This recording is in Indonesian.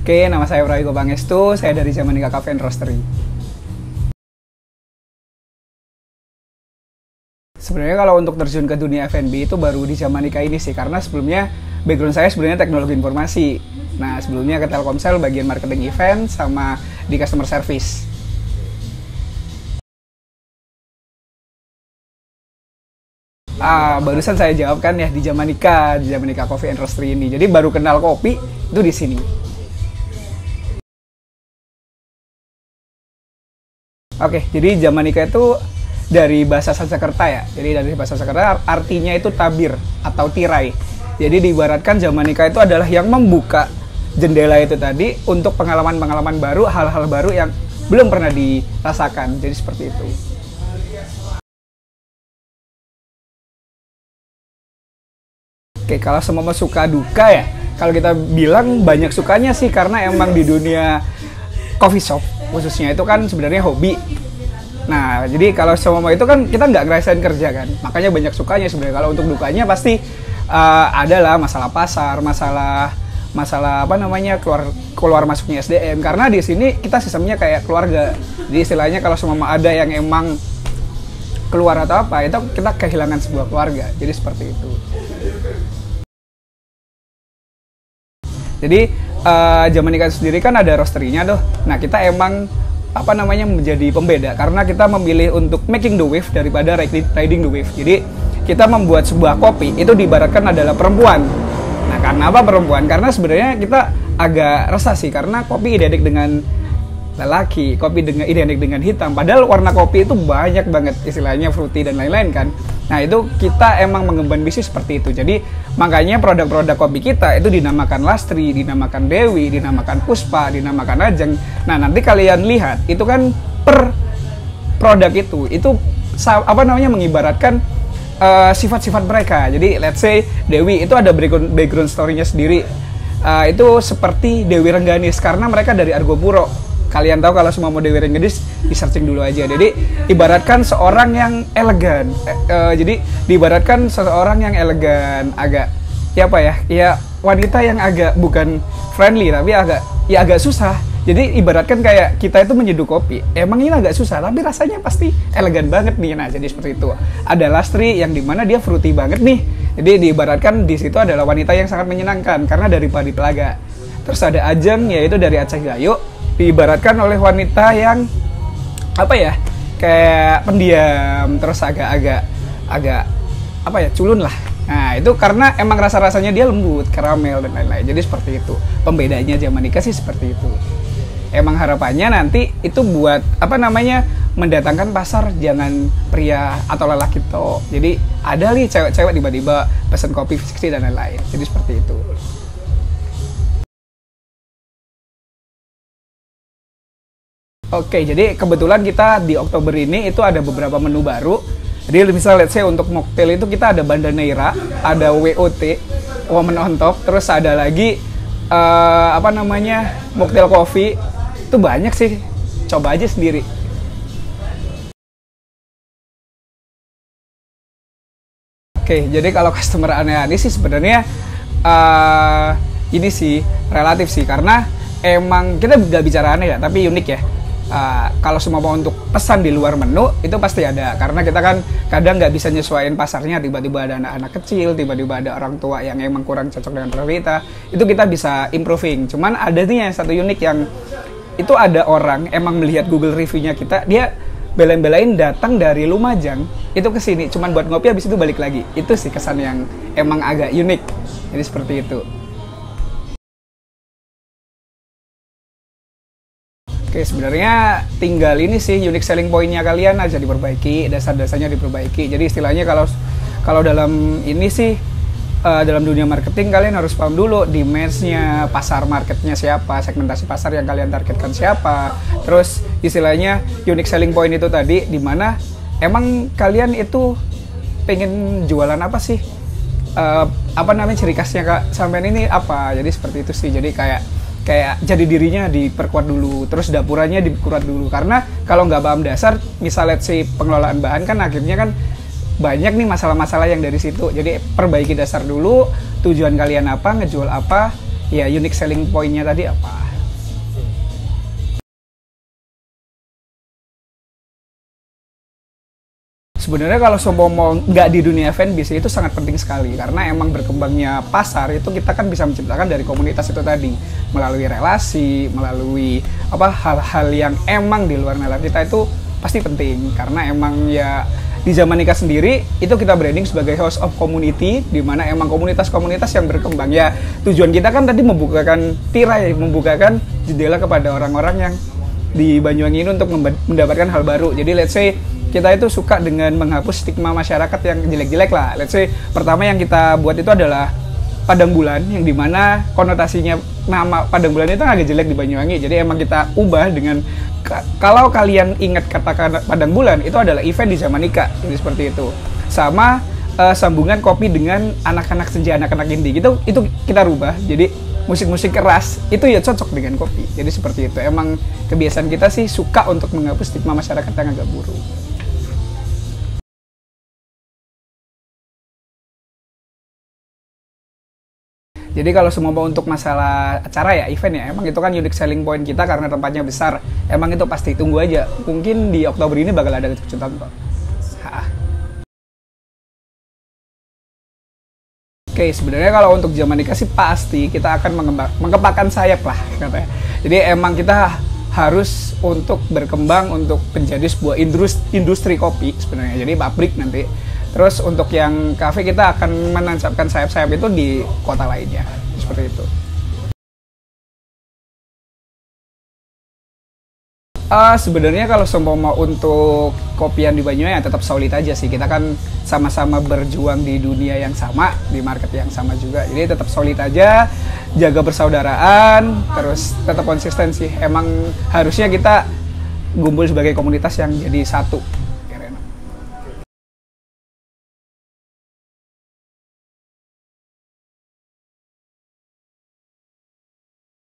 Oke, nama saya Prayogo Pangestu, saya dari Jamanika Cafe and Roastery. Sebenarnya kalau untuk terjun ke dunia F&B itu baru di Jamanika ini sih, karena sebelumnya background saya sebenarnya teknologi informasi. Nah, sebelumnya ke Telkomsel bagian marketing event sama di customer service. Barusan saya jawab kan ya di Jamanika Coffee and Roastery ini. Jadi baru kenal kopi itu di sini. Oke, jadi Jamanika itu dari bahasa Sanskerta ya. Jadi dari bahasa Sanskerta artinya itu tabir atau tirai. Jadi diibaratkan Jamanika itu adalah yang membuka jendela itu tadi untuk pengalaman-pengalaman baru, hal-hal baru yang belum pernah dirasakan. Jadi seperti itu. Oke, kalau semua suka duka ya. Kalau kita bilang banyak sukanya sih karena emang di dunia coffee shop khususnya itu kan sebenarnya hobi. Nah, jadi kalau semua itu kan kita nggak ngerasain kerja kan, makanya banyak sukanya sebenarnya. Kalau untuk dukanya pasti adalah masalah pasar, masalah apa namanya keluar masuknya SDM. Karena di sini kita sistemnya kayak keluarga. Jadi istilahnya kalau semua ada yang emang keluar atau apa, itu kita kehilangan sebuah keluarga. Jadi seperti itu. Jadi Jamanika sendiri kan ada roastery-nya tuh. Nah, kita emang apa namanya menjadi pembeda karena kita memilih untuk making the wave daripada riding the wave. Jadi kita membuat sebuah kopi itu diibaratkan adalah perempuan. Nah, karena apa perempuan? Karena sebenarnya kita agak resah sih karena kopi identik dengan lelaki, kopi identik dengan hitam. Padahal warna kopi itu banyak banget istilahnya fruity dan lain-lain kan. Nah, itu kita emang mengemban bisnis seperti itu. Jadi makanya produk-produk kopi kita itu dinamakan Lastri, dinamakan Dewi, dinamakan Puspa, dinamakan Ajeng. Nah, nanti kalian lihat itu kan per produk itu apa namanya mengibaratkan sifat-sifat mereka. Jadi let's say Dewi itu ada background story-nya sendiri. Itu seperti Dewi Rengganis karena mereka dari Argopuro. Kalian tahu kalau semua mau Dewi Rengganis, di searching dulu aja. Jadi ibaratkan seorang yang elegan. Jadi diibaratkan seseorang yang elegan, agak ya apa ya? Ya wanita yang agak bukan friendly tapi agak susah. Jadi ibaratkan kayak kita itu menyeduh kopi. Emang ini agak susah, tapi rasanya pasti elegan banget nih. Nah, jadi seperti itu. Ada Lastri yang dimana dia fruity banget nih. Jadi diibaratkan di situ adalah wanita yang sangat menyenangkan karena dari padi telaga. Terus ada Ajeng yaitu dari Aceh Gayo. Diibaratkan oleh wanita yang apa ya kayak pendiam terus agak apa ya culun lah. Nah, itu karena emang rasa-rasanya dia lembut, karamel dan lain-lain. Jadi seperti itu pembedanya Jamanika sih seperti itu. Emang harapannya nanti itu buat apa namanya mendatangkan pasar jangan pria atau lelaki toh. Jadi ada nih cewek-cewek tiba-tiba pesen kopi fiksi dan lain-lain. Jadi seperti itu. Oke, jadi kebetulan kita di Oktober ini itu ada beberapa menu baru. Jadi misalnya let's say untuk mocktail itu kita ada Bandaneira, ada WOT, Woman on Top, terus ada lagi apa namanya mocktail coffee. Itu banyak sih, coba aja sendiri. Oke, jadi kalau customer aneh-aneh sih sebenarnya ini sih relatif sih karena emang kita nggak bicara aneh ya, tapi unik ya. Kalau semua mau untuk pesan di luar menu itu pasti ada karena kita kan kadang nggak bisa nyesuaiin pasarnya, tiba-tiba ada anak-anak kecil, tiba-tiba ada orang tua yang emang kurang cocok dengan kita, itu kita bisa improving. Cuman ada nih yang satu unik yang itu ada orang emang melihat Google reviewnya kita, dia belain-belain datang dari Lumajang itu ke sini cuman buat ngopi habis itu balik lagi. Itu sih kesan yang emang agak unik. Jadi seperti itu. Oke, sebenarnya tinggal ini sih unique selling point-nya kalian aja diperbaiki, dasar-dasarnya diperbaiki. Jadi istilahnya kalau dalam ini sih dalam dunia marketing kalian harus paham dulu demand-nya, pasar marketnya siapa, segmentasi pasar yang kalian targetkan siapa. Terus istilahnya unique selling point itu tadi di mana emang kalian itu pengen jualan apa sih? Apa namanya ciri khasnya Kak sampean ini apa? Jadi seperti itu sih. Jadi kayak jadi dirinya diperkuat dulu, terus dapurannya diperkuat dulu. Karena kalau nggak paham dasar, misalnya si pengelolaan bahan kan akhirnya kan banyak nih masalah-masalah yang dari situ. Jadi perbaiki dasar dulu, tujuan kalian apa, ngejual apa, ya unique selling point-nya tadi apa. Sebenarnya kalau mau nggak di dunia F&B sih itu sangat penting sekali, karena emang berkembangnya pasar itu kita kan bisa menciptakan dari komunitas itu tadi, melalui relasi, melalui hal-hal yang emang di luar nalar kita itu pasti penting, karena emang ya di Zamanika sendiri itu kita branding sebagai house of community, di mana emang komunitas-komunitas yang berkembang. Ya tujuan kita kan tadi membukakan tirai, membukakan jendela kepada orang-orang yang di Banyuwangi ini untuk mendapatkan hal baru. Jadi let's say kita itu suka dengan menghapus stigma masyarakat yang jelek-jelek lah. Let's say pertama yang kita buat itu adalah Padang Bulan, yang dimana konotasinya nama Padang Bulan itu agak jelek di Banyuwangi. Jadi emang kita ubah dengan, kalau kalian ingat kata Padang Bulan, itu adalah event di Zamanika. Jadi seperti itu. Sama sambungan kopi dengan anak-anak senja, anak-anak indie gitu, itu kita rubah. Jadi musik-musik keras itu ya cocok dengan kopi. Jadi seperti itu. Emang kebiasaan kita sih suka untuk menghapus stigma masyarakat yang agak buruk. Jadi kalau semua untuk masalah acara ya, event ya, emang itu kan unique selling point kita karena tempatnya besar. Emang itu pasti, tunggu aja. Mungkin di Oktober ini bakal ada kejutan kok. Oke, sebenarnya kalau untuk Zamanika sih pasti kita akan mengembangkan sayap lah katanya. Jadi emang kita harus untuk berkembang untuk menjadi sebuah industri kopi sebenarnya. Jadi pabrik nanti. Terus untuk yang kafe kita akan menancapkan sayap-sayap itu di kota lainnya. Seperti itu. Sebenarnya kalau seumpama untuk kopian di Banyuwangi ya tetap solid aja sih. Kita kan sama-sama berjuang di dunia yang sama, di market yang sama juga. Jadi tetap solid aja, jaga persaudaraan, terus tetap konsisten sih. Emang harusnya kita gumpul sebagai komunitas yang jadi satu.